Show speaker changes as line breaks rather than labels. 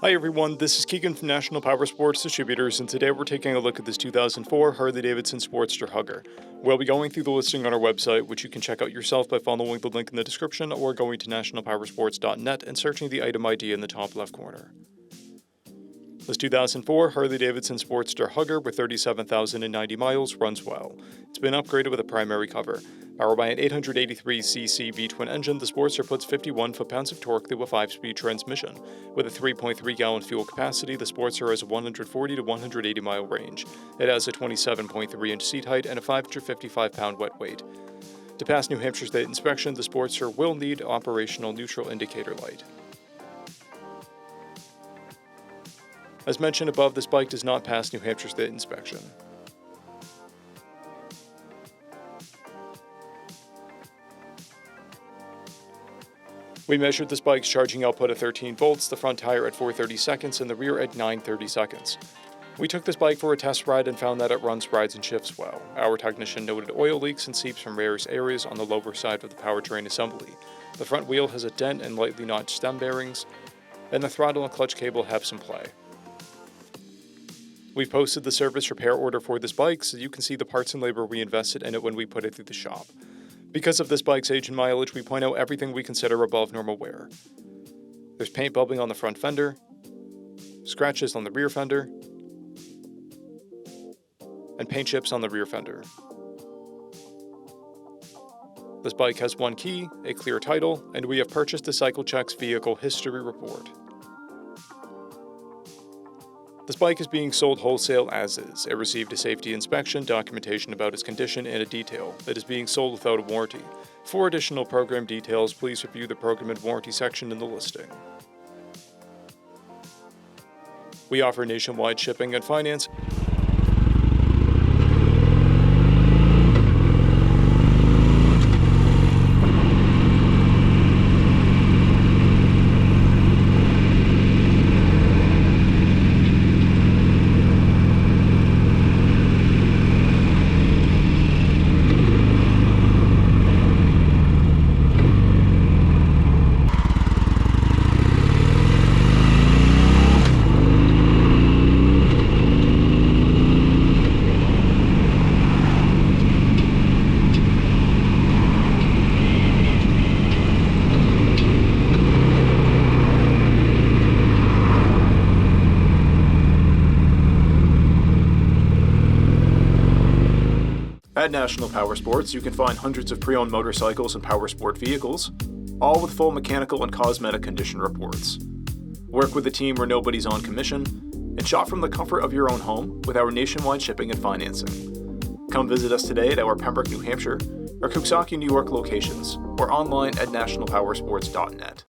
Hi everyone, this is Keegan from National Powersports Distributors, and today we're taking a look at this 2004 Harley-Davidson Sportster Hugger. We'll be going through the listing on our website, which you can check out yourself by following the link in the description or going to nationalpowersports.net and searching the item ID in the top left corner. This 2004 Harley-Davidson Sportster Hugger with 37,090 miles runs well. It's been upgraded with a primary cover. Powered by an 883cc V-twin engine, the Sportster puts 51 foot-pounds of torque through a 5-speed transmission. With a 3.3-gallon fuel capacity, the Sportster has a 140 to 180 mile range. It has a 27.3-inch seat height and a 555-pound wet weight. To pass New Hampshire State inspection, the Sportster will need operational neutral indicator light. As mentioned above, this bike does not pass New Hampshire State inspection. We measured this bike's charging output at 13 volts, the front tire at 430 seconds, and the rear at 930 seconds. We took this bike for a test ride and found that it runs, rides, and shifts well. Our technician noted oil leaks and seeps from various areas on the lower side of the powertrain assembly. The front wheel has a dent and lightly notched stem bearings, and the throttle and clutch cable have some play. We've posted the service repair order for this bike so you can see the parts and labor we invested in it when we put it through the shop. Because of this bike's age and mileage, we point out everything we consider above normal wear. There's paint bubbling on the front fender, scratches on the rear fender, and paint chips on the rear fender. This bike has one key, a clear title, and we have purchased a CycleCheck's vehicle history report. This bike is being sold wholesale as is. It received a safety inspection, documentation about its condition, and a detail. It is being sold without a warranty. For additional program details, please review the program and warranty section in the listing. We offer nationwide shipping and finance. At National Powersports, you can find hundreds of pre-owned motorcycles and powersport vehicles, all with full mechanical and cosmetic condition reports. Work with a team where nobody's on commission, and shop from the comfort of your own home with our nationwide shipping and financing. Come visit us today at our Pembroke, New Hampshire, or Coxsackie, New York locations, or online at nationalpowersports.net.